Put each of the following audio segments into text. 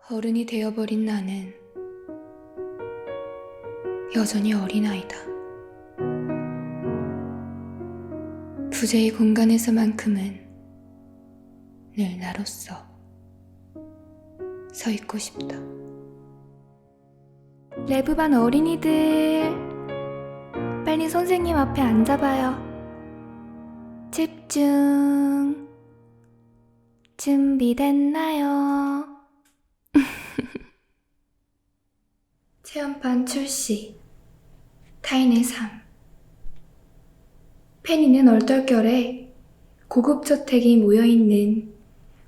어른이 되어버린 나는 여전히 어린아이다. 부재의 공간에서만큼은 늘 나로서 서 있고 싶다. 레브반 어린이들, 빨리 선생님 앞에 앉아봐요. 집중. 준비됐나요? 체험판 출시. 타인의 삶. 페니는 얼떨결에 고급 저택이 모여있는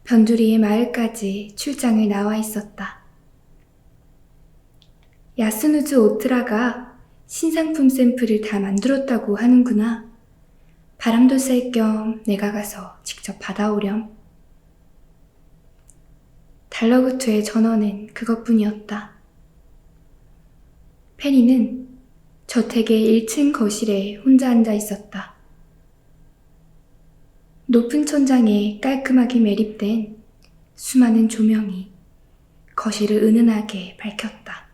변두리의 마을까지 출장을 나와 있었다. 야스누즈 오트라가 신상품 샘플을 다 만들었다고 하는구나. 바람도 쐴 겸 내가 가서 직접 받아오렴. 달러구트의 전원은 그것뿐이었다. 페니는 저택의 1층 거실에 혼자 앉아 있었다. 높은 천장에 깔끔하게 매립된 수많은 조명이 거실을 은은하게 밝혔다.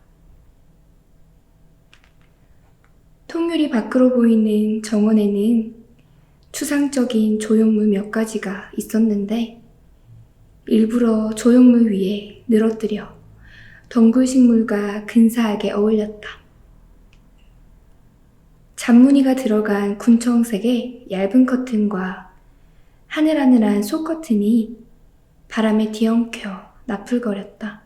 통유리 밖으로 보이는 정원에는 추상적인 조형물 몇 가지가 있었는데 일부러 조형물 위에 늘어뜨려 덩굴식물과 근사하게 어울렸다. 잔무늬가 들어간 군청색의 얇은 커튼과 하늘하늘한 속커튼이 바람에 뒤엉켜 나풀거렸다.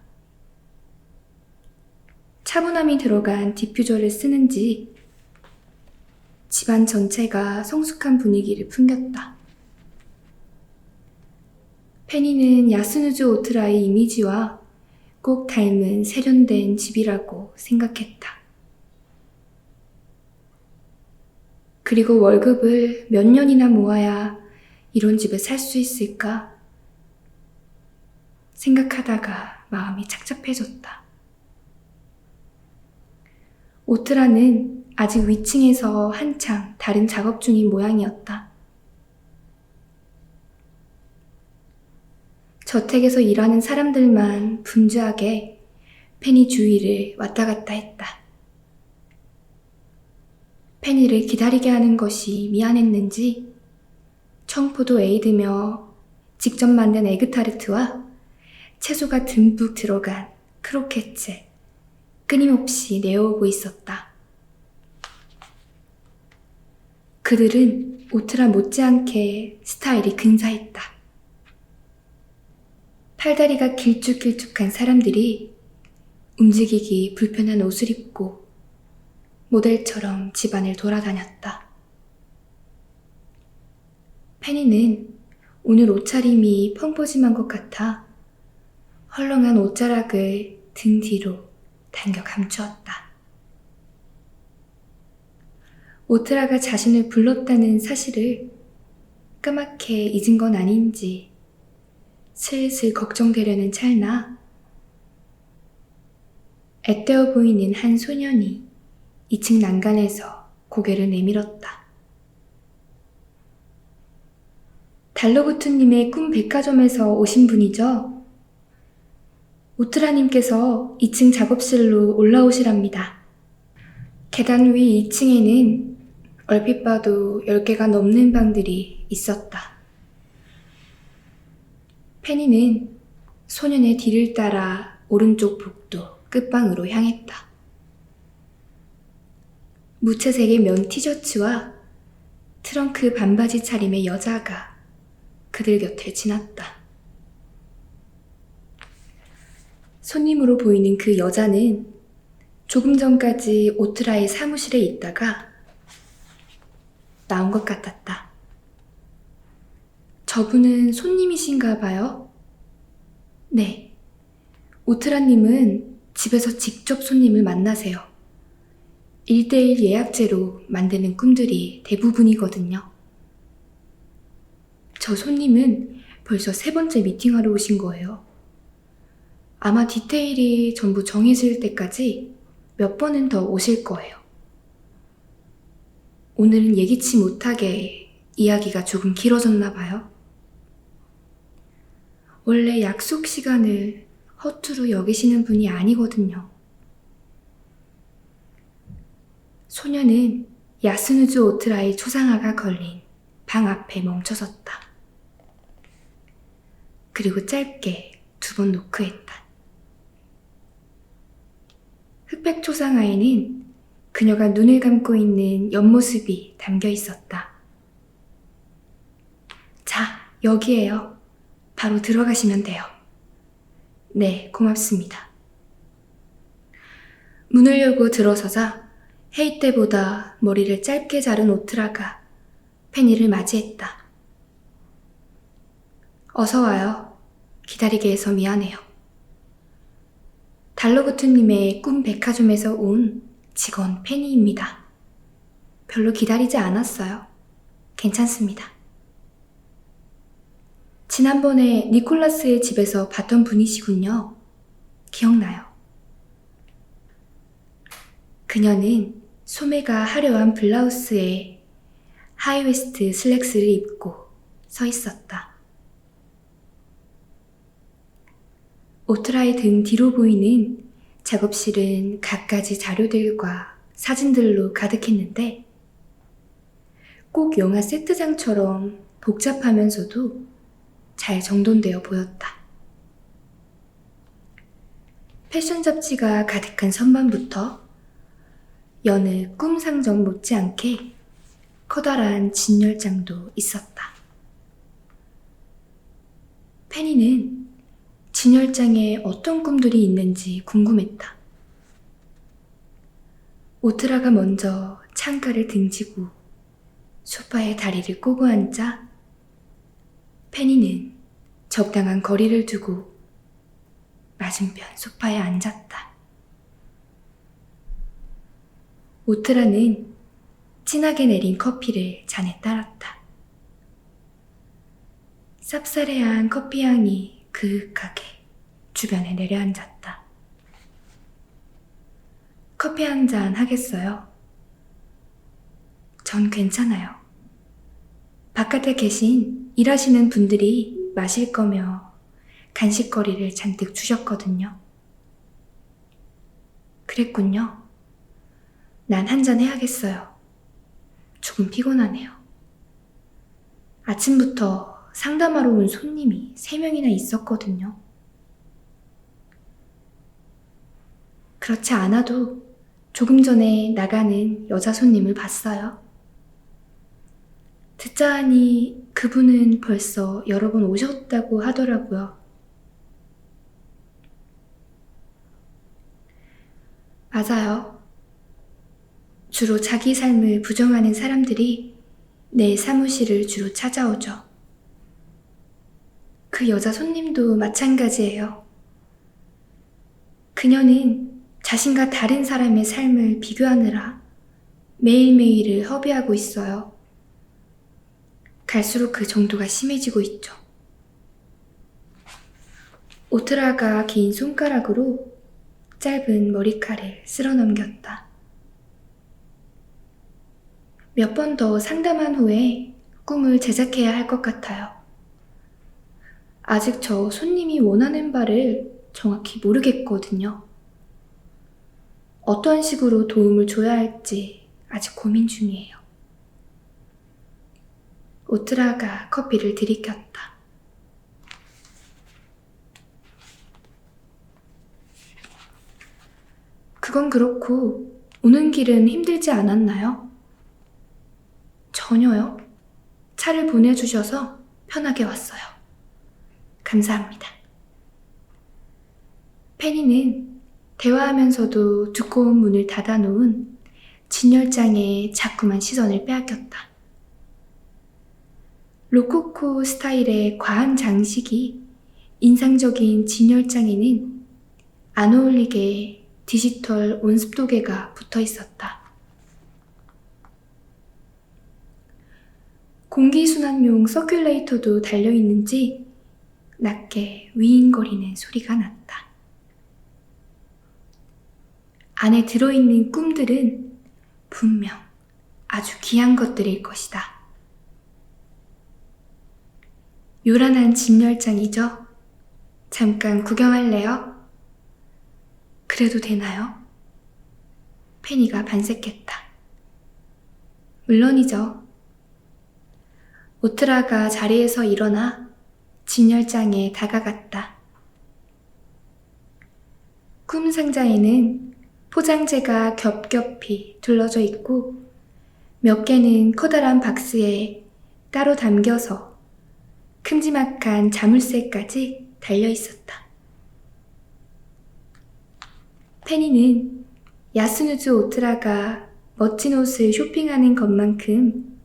차분함이 들어간 디퓨저를 쓰는지 집안 전체가 성숙한 분위기를 풍겼다. 페니는 야스누즈 오트라의 이미지와 꼭 닮은 세련된 집이라고 생각했다. 그리고 월급을 몇 년이나 모아야 이런 집에 살 수 있을까? 생각하다가 마음이 착잡해졌다. 오트라는 아직 위층에서 한창 다른 작업 중인 모양이었다. 저택에서 일하는 사람들만 분주하게 페니 주위를 왔다 갔다 했다. 페니를 기다리게 하는 것이 미안했는지 청포도 에이드며 직접 만든 에그타르트와 채소가 듬뿍 들어간 크로켓을 끊임없이 내어오고 있었다. 그들은 오트라 못지않게 스타일이 근사했다. 팔다리가 길쭉길쭉한 사람들이 움직이기 불편한 옷을 입고 모델처럼 집안을 돌아다녔다. 페니는 오늘 옷차림이 펑퍼짐한 것 같아 헐렁한 옷자락을 등 뒤로 당겨 감추었다. 오트라가 자신을 불렀다는 사실을 까맣게 잊은 건 아닌지 슬슬 걱정되려는 찰나 앳되어 보이는 한 소년이 2층 난간에서 고개를 내밀었다. 달러구트님의 꿈 백화점에서 오신 분이죠? 오트라님께서 2층 작업실로 올라오시랍니다. 계단 위 2층에는 얼핏 봐도 10개가 넘는 방들이 있었다. 페니는 소년의 뒤를 따라 오른쪽 복도 끝방으로 향했다. 무채색의 면 티셔츠와 트렁크 반바지 차림의 여자가 그들 곁을 지났다. 손님으로 보이는 그 여자는 조금 전까지 오트라의 사무실에 있다가 나온 것 같았다. 저분은 손님이신가 봐요? 네. 오트라님은 집에서 직접 손님을 만나세요. 1:1 예약제로 만드는 꿈들이 대부분이거든요. 저 손님은 벌써 3번째 미팅하러 오신 거예요. 아마 디테일이 전부 정해질 때까지 몇 번은 더 오실 거예요. 오늘은 예기치 못하게 이야기가 조금 길어졌나 봐요. 원래 약속 시간을 허투루 여기시는 분이 아니거든요. 소녀는 야스누즈 오트라의 초상화가 걸린 방 앞에 멈춰섰다. 그리고 짧게 2번 노크했다. 흑백 초상화에는 그녀가 눈을 감고 있는 옆모습이 담겨 있었다. 자, 여기에요. 바로 들어가시면 돼요. 네, 고맙습니다. 문을 열고 들어서자 회의 때보다 머리를 짧게 자른 오트라가 페니를 맞이했다. 어서 와요. 기다리게 해서 미안해요. 달러구트님의 꿈 백화점에서 온 직원 페니입니다. 별로 기다리지 않았어요. 괜찮습니다. 지난번에 니콜라스의 집에서 봤던 분이시군요. 기억나요. 그녀는 소매가 화려한 블라우스에 하이웨스트 슬랙스를 입고 서 있었다. 오트라의 등 뒤로 보이는 작업실은 갖가지 자료들과 사진들로 가득했는데 꼭 영화 세트장처럼 복잡하면서도 잘 정돈되어 보였다. 패션 잡지가 가득한 선반부터 여느 꿈 상점 못지않게 커다란 진열장도 있었다. 페니는 진열장에 어떤 꿈들이 있는지 궁금했다. 오트라가 먼저 창가를 등지고 소파에 다리를 꼬고 앉자 페니는 적당한 거리를 두고 맞은편 소파에 앉았다. 오트라는 진하게 내린 커피를 잔에 따랐다. 쌉싸래한 커피향이 그윽하게 주변에 내려앉았다. 커피 한 잔 하겠어요? 전 괜찮아요. 바깥에 계신 일하시는 분들이 마실 거며 간식거리를 잔뜩 주셨거든요. 그랬군요. 난 한 잔 해야겠어요. 조금 피곤하네요. 아침부터 상담하러 온 손님이 3명이나 있었거든요. 그렇지 않아도 조금 전에 나가는 여자 손님을 봤어요. 듣자 하니 그분은 벌써 여러 번 오셨다고 하더라고요. 맞아요. 주로 자기 삶을 부정하는 사람들이 내 사무실을 주로 찾아오죠. 그 여자 손님도 마찬가지예요. 그녀는 자신과 다른 사람의 삶을 비교하느라 매일매일을 허비하고 있어요. 갈수록 그 정도가 심해지고 있죠. 오트라가 긴 손가락으로 짧은 머리칼을 쓸어 넘겼다. 몇 번 더 상담한 후에 꿈을 제작해야 할 것 같아요. 아직 저 손님이 원하는 바를 정확히 모르겠거든요. 어떤 식으로 도움을 줘야 할지 아직 고민 중이에요. 오트라가 커피를 들이켰다. 그건 그렇고 오는 길은 힘들지 않았나요? 전혀요. 차를 보내주셔서 편하게 왔어요. 감사합니다. 페니는 대화하면서도 두꺼운 문을 닫아놓은 진열장에 자꾸만 시선을 빼앗겼다. 로코코 스타일의 과한 장식이 인상적인 진열장에는 안 어울리게 디지털 온습도계가 붙어 있었다. 공기순환용 서큘레이터도 달려있는지 낮게 윙거리는 소리가 났다. 안에 들어있는 꿈들은 분명 아주 귀한 것들일 것이다. 요란한 진열장이죠. 잠깐 구경할래요? 그래도 되나요? 페니가 반색했다. 물론이죠. 오트라가 자리에서 일어나 진열장에 다가갔다. 꿈 상자에는 포장재가 겹겹이 둘러져 있고 몇 개는 커다란 박스에 따로 담겨서 큼지막한 자물쇠까지 달려 있었다. 페니는 야스누즈 오트라가 멋진 옷을 쇼핑하는 것만큼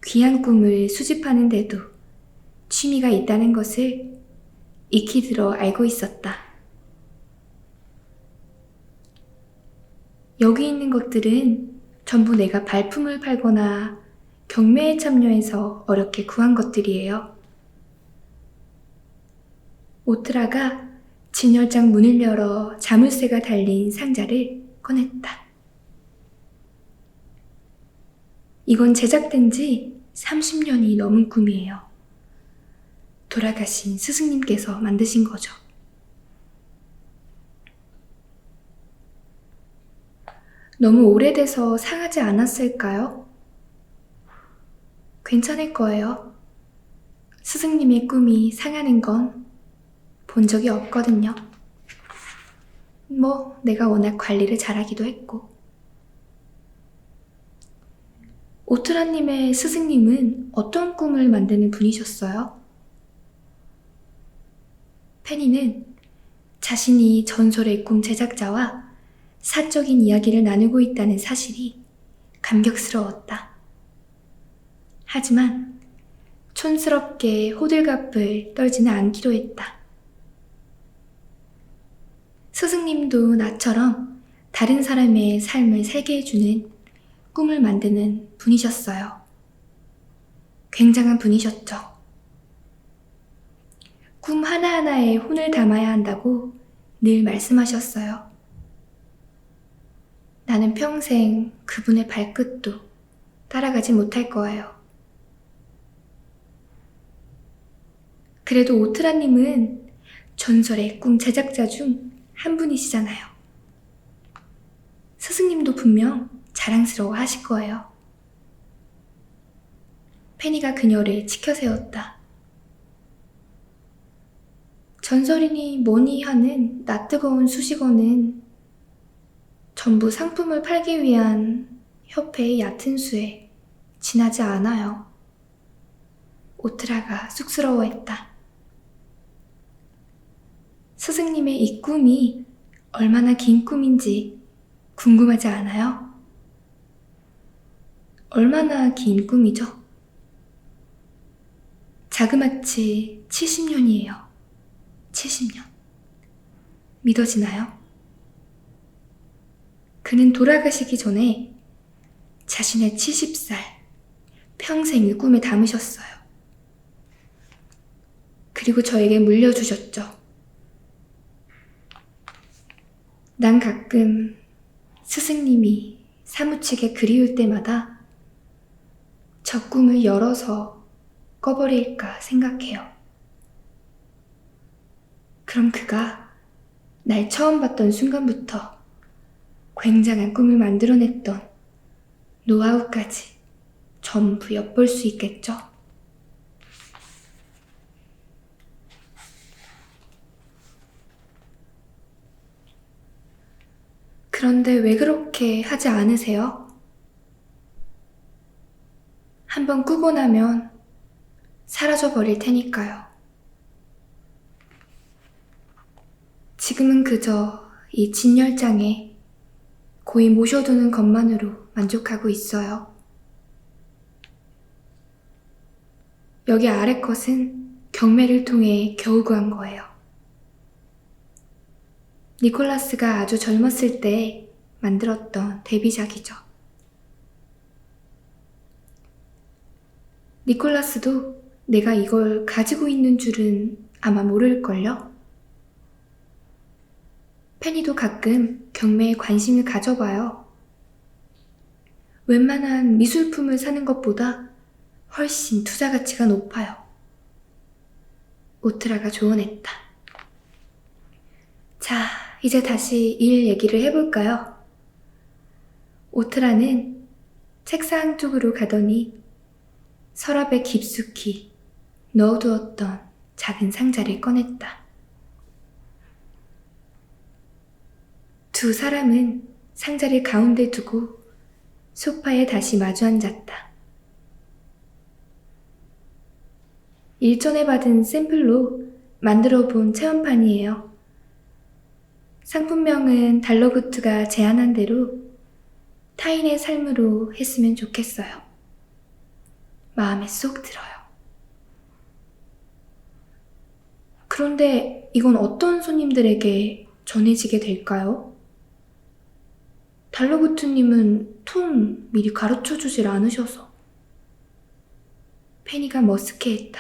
귀한 꿈을 수집하는데도 취미가 있다는 것을 익히 들어 알고 있었다. 여기 있는 것들은 전부 내가 발품을 팔거나 경매에 참여해서 어렵게 구한 것들이에요. 오트라가 진열장 문을 열어 자물쇠가 달린 상자를 꺼냈다. 이건 제작된 지 30년이 넘은 꿈이에요. 돌아가신 스승님께서 만드신 거죠. 너무 오래돼서 상하지 않았을까요? 괜찮을 거예요. 스승님의 꿈이 상하는 건 본 적이 없거든요. 내가 워낙 관리를 잘하기도 했고. 오트라님의 스승님은 어떤 꿈을 만드는 분이셨어요? 페니는 자신이 전설의 꿈 제작자와 사적인 이야기를 나누고 있다는 사실이 감격스러웠다. 하지만 촌스럽게 호들갑을 떨지는 않기로 했다. 스승님도 나처럼 다른 사람의 삶을 살게 해주는 꿈을 만드는 분이셨어요. 굉장한 분이셨죠. 꿈 하나하나에 혼을 담아야 한다고 늘 말씀하셨어요. 나는 평생 그분의 발끝도 따라가지 못할 거예요. 그래도 오트라님은 전설의 꿈 제작자 중 한 분이시잖아요. 스승님도 분명 자랑스러워 하실 거예요. 페니가 그녀를 치켜세웠다. 전설이니 뭐니 하는 낯뜨거운 수식어는 전부 상품을 팔기 위한 협회의 얕은 수에 지나지 않아요. 오트라가 쑥스러워했다. 스승님의 이 꿈이 얼마나 긴 꿈인지 궁금하지 않아요? 얼마나 긴 꿈이죠? 자그마치 70년이에요. 70년. 믿어지나요? 그는 돌아가시기 전에 자신의 70살, 평생을 꿈에 담으셨어요. 그리고 저에게 물려주셨죠. 난 가끔 스승님이 사무치게 그리울 때마다 저 꿈을 열어서 꺼버릴까 생각해요. 그럼 그가 날 처음 봤던 순간부터 굉장한 꿈을 만들어냈던 노하우까지 전부 엿볼 수 있겠죠? 그런데 왜 그렇게 하지 않으세요? 한번 꾸고 나면 사라져 버릴 테니까요. 지금은 그저 이 진열장에 고이 모셔두는 것만으로 만족하고 있어요. 여기 아래 것은 경매를 통해 겨우 구한 거예요. 니콜라스가 아주 젊었을 때 만들었던 데뷔작이죠. 니콜라스도 내가 이걸 가지고 있는 줄은 아마 모를걸요? 페니도 가끔 경매에 관심을 가져봐요. 웬만한 미술품을 사는 것보다 훨씬 투자 가치가 높아요. 오트라가 조언했다. 이제 다시 일 얘기를 해볼까요? 오트라는 책상 쪽으로 가더니 서랍에 깊숙이 넣어두었던 작은 상자를 꺼냈다. 두 사람은 상자를 가운데 두고 소파에 다시 마주 앉았다. 일전에 받은 샘플로 만들어 본 체험판이에요. 상품명은 달러구트가 제안한 대로 타인의 삶으로 했으면 좋겠어요. 마음에 쏙 들어요. 그런데 이건 어떤 손님들에게 전해지게 될까요? 달러구트님은 통 미리 가르쳐 주질 않으셔서. 페니가 머쓱해했다.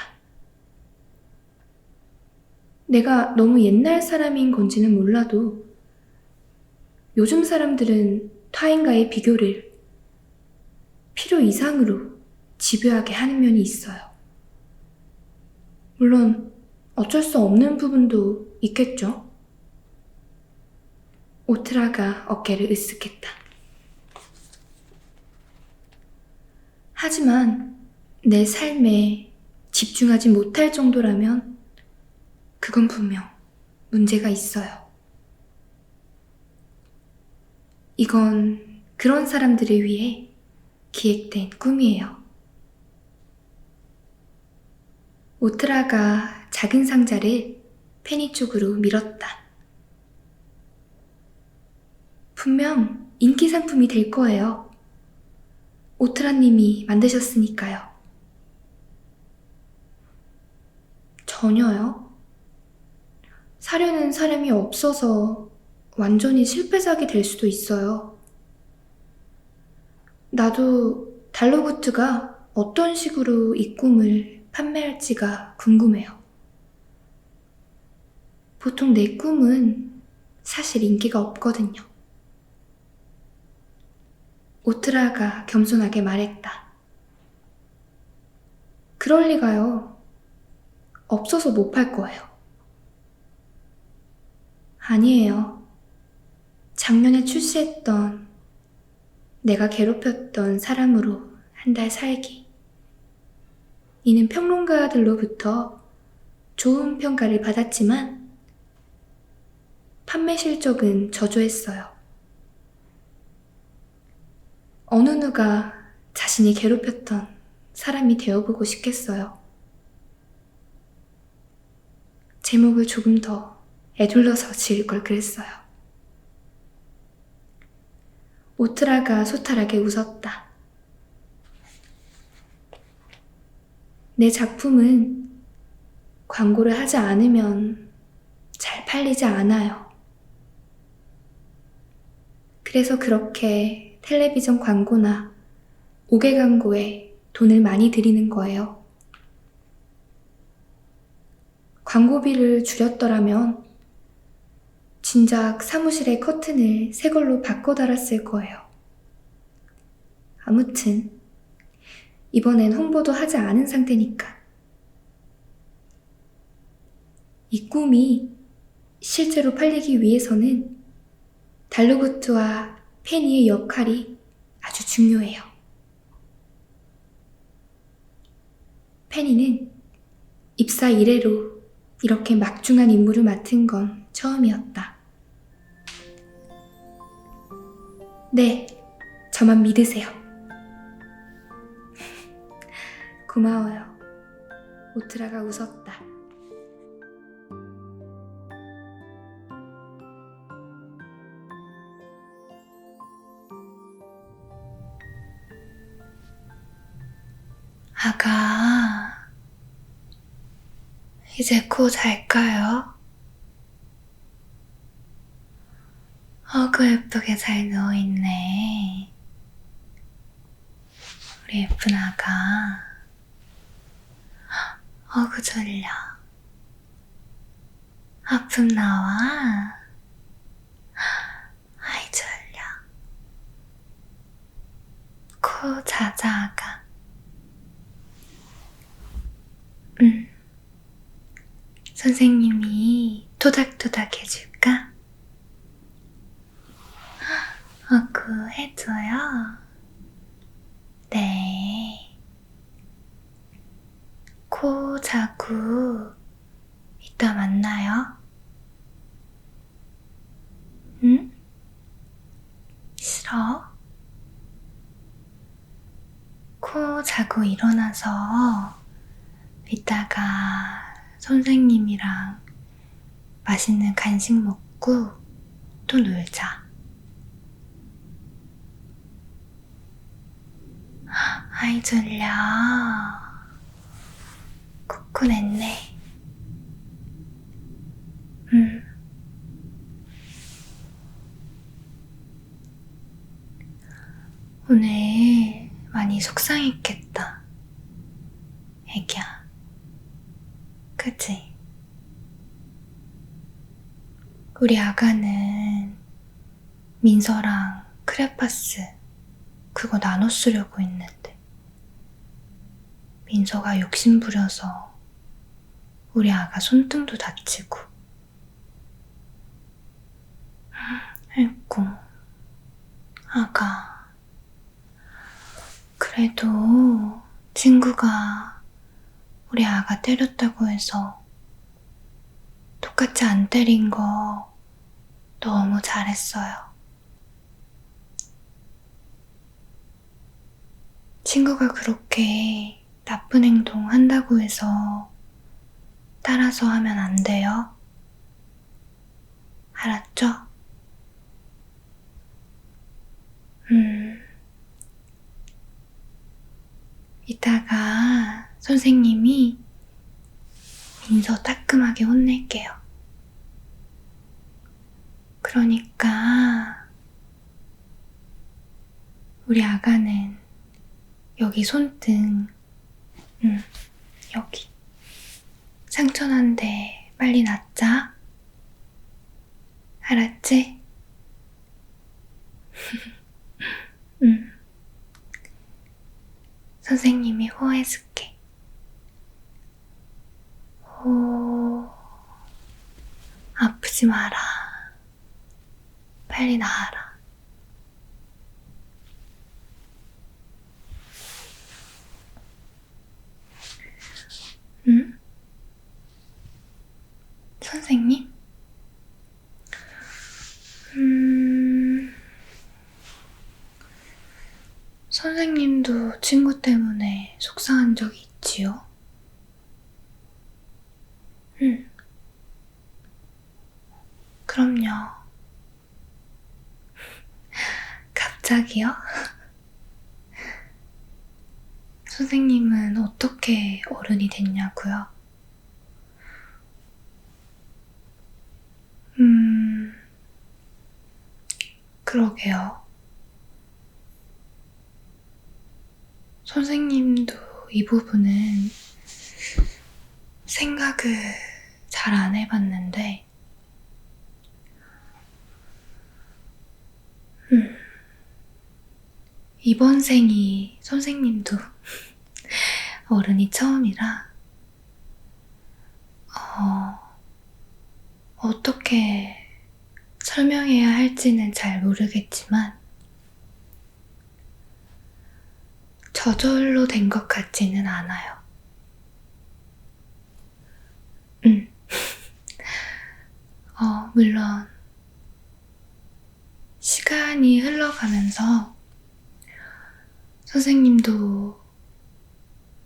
내가 너무 옛날 사람인 건지는 몰라도 요즘 사람들은 타인과의 비교를 필요 이상으로 집요하게 하는 면이 있어요. 물론 어쩔 수 없는 부분도 있겠죠? 오트라가 어깨를 으쓱했다. 하지만 내 삶에 집중하지 못할 정도라면 그건 분명 문제가 있어요. 이건 그런 사람들을 위해 기획된 꿈이에요. 오트라가 작은 상자를 페니 쪽으로 밀었다. 분명 인기 상품이 될 거예요. 오트라님이 만드셨으니까요. 전혀요. 사려는 사람이 없어서 완전히 실패작이 될 수도 있어요. 나도 달러구트가 어떤 식으로 이 꿈을 판매할지가 궁금해요. 보통 내 꿈은 사실 인기가 없거든요. 오트라가 겸손하게 말했다. 그럴 리가요. 없어서 못 팔 거예요. 아니에요. 작년에 출시했던 내가 괴롭혔던 사람으로 한 달 살기. 이는 평론가들로부터 좋은 평가를 받았지만 판매 실적은 저조했어요. 어느 누가 자신이 괴롭혔던 사람이 되어보고 싶겠어요. 제목을 조금 더 애둘러서 지을 걸 그랬어요. 오트라가 소탈하게 웃었다. 내 작품은 광고를 하지 않으면 잘 팔리지 않아요. 그래서 그렇게 텔레비전 광고나 옥외 광고에 돈을 많이 들이는 거예요. 광고비를 줄였더라면 진작 사무실의 커튼을 새 걸로 바꿔 달았을 거예요. 아무튼 이번엔 홍보도 하지 않은 상태니까. 이 꿈이 실제로 팔리기 위해서는 달러구트와 페니의 역할이 아주 중요해요. 페니는 입사 이래로 이렇게 막중한 임무를 맡은 건 처음이었다. 네, 저만 믿으세요. 고마워요. 오트라가 웃었다. 아가, 이제 코 잘까요? 어구 예쁘게 잘 누워있네. 우리 예쁜 아가. 어구 졸려. 아픔 나와. 아이 졸려. 코 자자 아가. 선생님이 토닥토닥 해줄까? 해줘요? 네. 코 자구 이따 만나요. 응? 싫어? 코 자고 일어나서 이따가 선생님이랑 맛있는 간식 먹고 또 놀자. 아이 졸려. 코코 냈네. 오늘 많이 속상했겠다. 애기야. 그치? 우리 아가는 민서랑 크레파스 그거 나눠 쓰려고 했는데 민서가 욕심 부려서 우리 아가 손등도 다치고. 아이고, 아가. 그래도 친구가 우리 아가 때렸다고 해서 똑같이 안 때린 거 너무 잘했어요. 친구가 그렇게 나쁜 행동 한다고 해서 따라서 하면 안 돼요. 알았죠? 이따가 선생님이 민서 따끔하게 혼낼게요. 그러니까 우리 아가는 여기 손등, 여기 상처 난데 빨리 낫자. 알았지? 선생님이 호해줄게. 호, 아프지 마라. 빨리 나아라. 응? 선생님? 선생님도 친구 때문에 속상한 적이 있지요? 그럼요. 갑자기요? 선생님은 어떻게 어른이 됐냐고요? 그러게요. 선생님도 이 부분은 생각을 잘 안 해봤는데, 이번 생이 선생님도 어른이 처음이라, 어떻게 설명해야 할지는 잘 모르겠지만, 저절로 된 것 같지는 않아요. 물론 시간이 흘러가면서 선생님도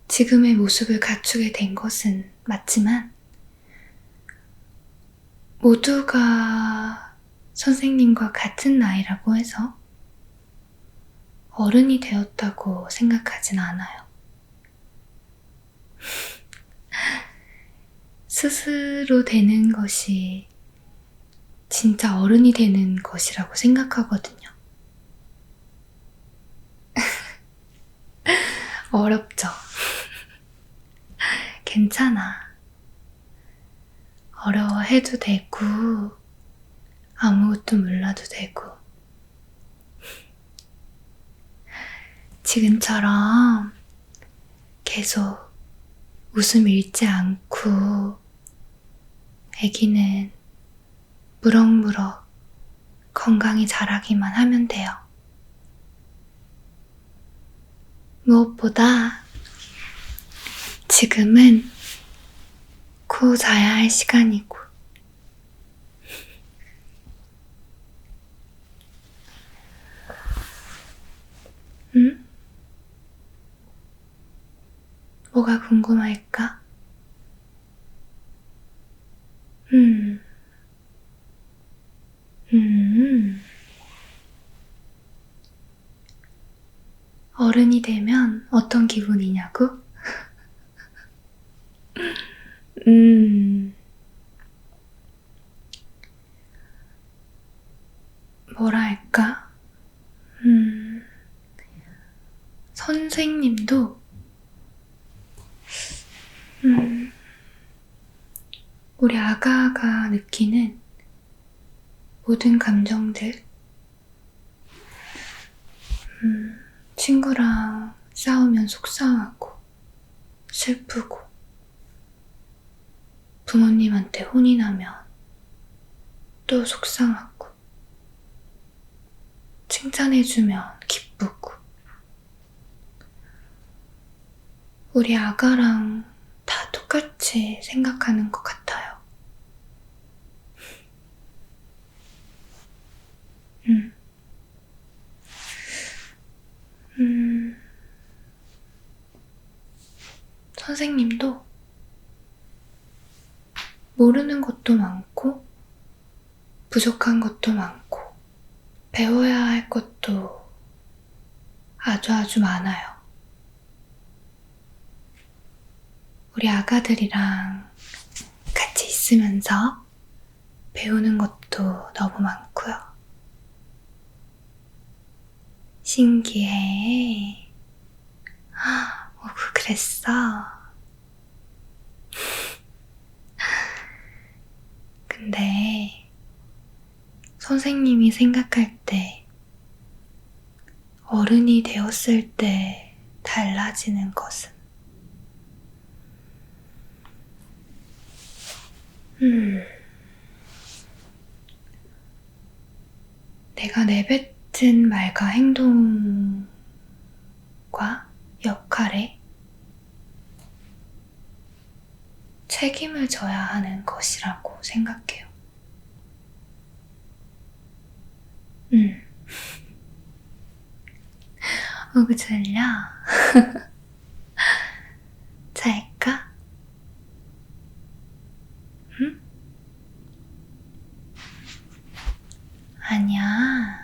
지금의 모습을 갖추게 된 것은 맞지만 모두가 선생님과 같은 나이라고 해서 어른이 되었다고 생각하진 않아요. 스스로 되는 것이 진짜 어른이 되는 것이라고 생각하거든요. 어렵죠? 괜찮아. 어려워해도 되고, 아무것도 몰라도 되고. 지금처럼 계속 웃음 잃지 않고, 아기는 무럭무럭 건강히 자라기만 하면 돼요. 무엇보다 지금은 코 자야 할 시간이고, 응? 뭐가 궁금할까? 음, 음. 어른이 되면 어떤 기분이냐고? 음, 뭐랄까? 선생님도, 우리 아가가 느끼는 모든 감정들, 친구랑 싸우면 속상하고, 슬프고, 부모님한테 혼이 나면 또 속상하고, 칭찬해주면 기쁘고, 우리 아가랑 다 똑같이 생각하는 것 같아요. 선생님도 모르는 것도 많고, 부족한 것도 많고, 배워야 할 것도 아주 많아요. 우리 아가들이랑 같이 있으면서 배우는 것도 너무 많고요. 신기해. 그랬어. 근데 선생님이 생각할 때 어른이 되었을 때 달라지는 것은 내가 내뱉은 말과 행동과 역할에 책임을 져야 하는 것이라고 생각해요. 졸려? 잘까? 응? 아니야.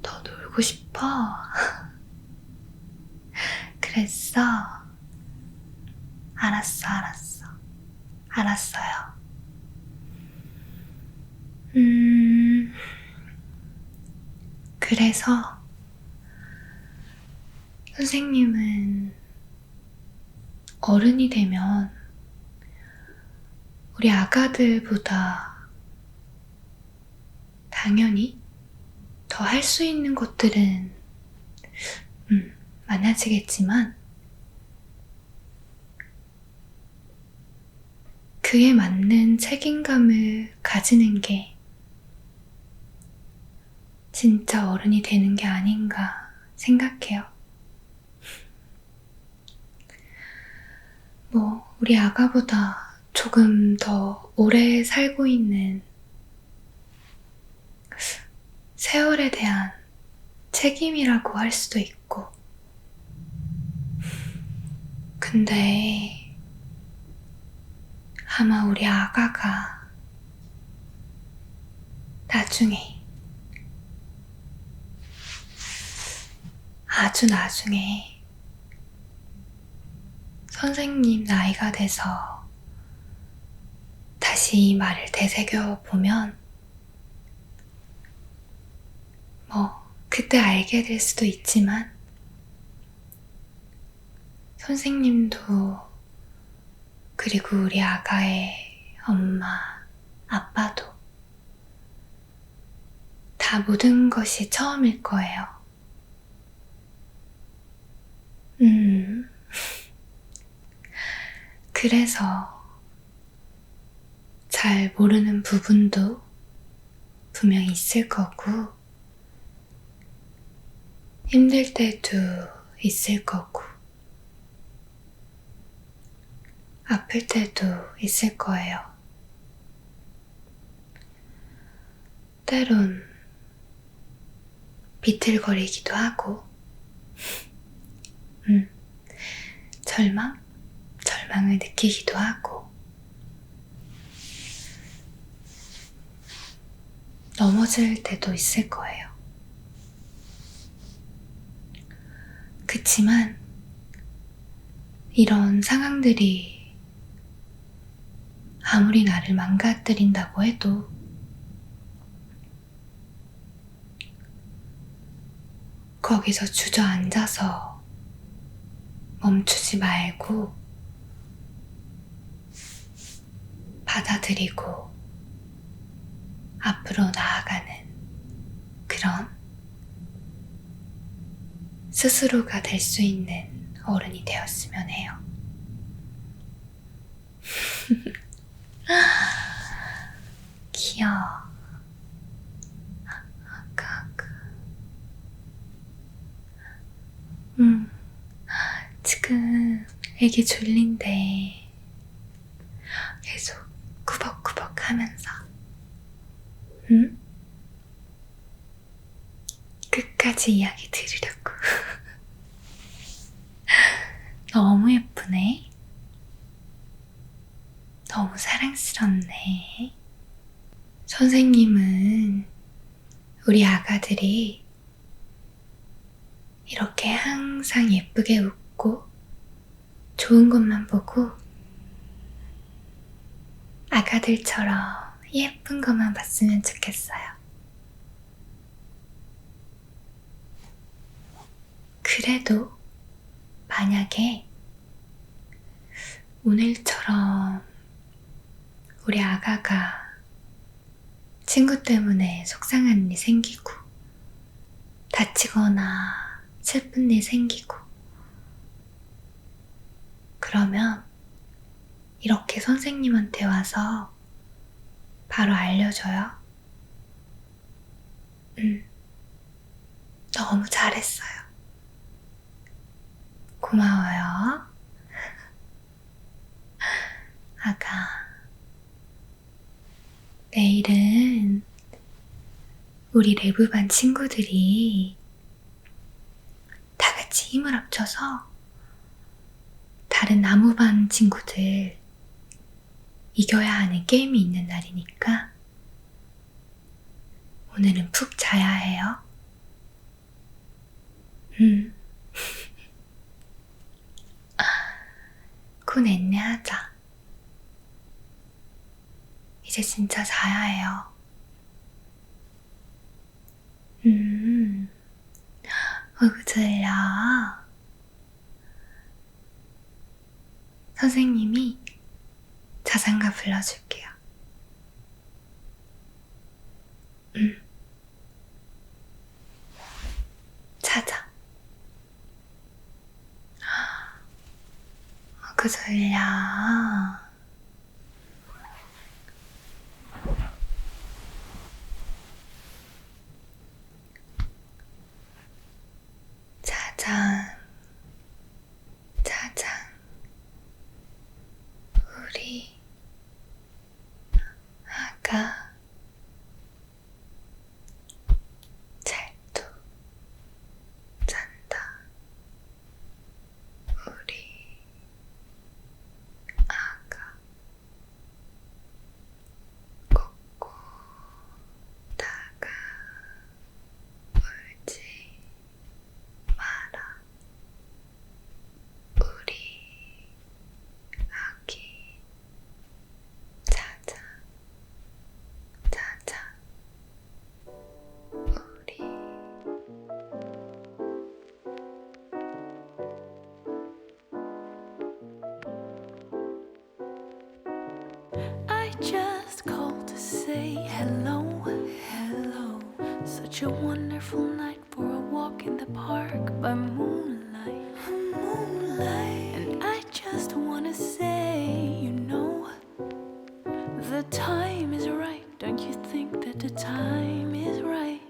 더 놀고 싶어. 그랬어. 알았어요. 그래서 선생님은 어른이 되면 우리 아가들보다 당연히 더 할 수 있는 것들은 많아지겠지만 그에 맞는 책임감을 가지는 게 진짜 어른이 되는 게 아닌가 생각해요. 우리 아가보다 조금 더 오래 살고 있는 세월에 대한 책임이라고 할 수도 있고, 근데 아마 우리 아가가 나중에, 아주 나중에 선생님 나이가 돼서 다시 이 말을 되새겨보면 그때 알게 될 수도 있지만 선생님도 그리고 우리 아가의 엄마, 아빠도 다 모든 것이 처음일 거예요. 그래서 잘 모르는 부분도 분명히 있을 거고, 힘들 때도 있을 거고, 아플 때도 있을 거예요. 때론 비틀거리기도 하고, 절망을 느끼기도 하고, 넘어질 때도 있을 거예요. 그치만 이런 상황들이 아무리 나를 망가뜨린다고 해도 거기서 주저앉아서 멈추지 말고 받아들이고 앞으로 나아가는 그런 스스로가 될 수 있는 어른이 되었으면 해요. 귀여워. 지금 애기 졸린데 계속 구벅구벅 하면서 끝까지 이야기 들으려고. 너무 예쁘네. 너무 사랑스럽네. 선생님은 우리 아가들이 이렇게 항상 예쁘게 웃고 좋은 것만 보고 아가들처럼 예쁜 것만 봤으면 좋겠어요. 그래도 만약에 오늘처럼 우리 아가가 친구 때문에 속상한 일이 생기고 다치거나 슬픈 일 생기고 그러면 이렇게 선생님한테 와서 바로 알려줘요. 너무 잘했어요. 고마워요. 아가, 내일은 우리 레브반 친구들이 다 같이 힘을 합쳐서 다른 나무반 친구들 이겨야 하는 게임이 있는 날이니까 오늘은 푹 자야 해요. 굿앤내 하자. 이제 진짜 자야 해요. 어구 졸려. 선생님이 자장가 불러줄게요. 자자. 어구 졸려. 자장, 자장, 우리 아가 잘도 잔다. 우리 아가 꼭 다가 울지 마라. 우리 아기 자자 자자. 우리 I just called to say hello, hello. Such a wonderful night for a walk in the park by moonlight, moonlight. And I just wanna say, you know, the time is right. Don't you think that the time is right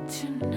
tonight?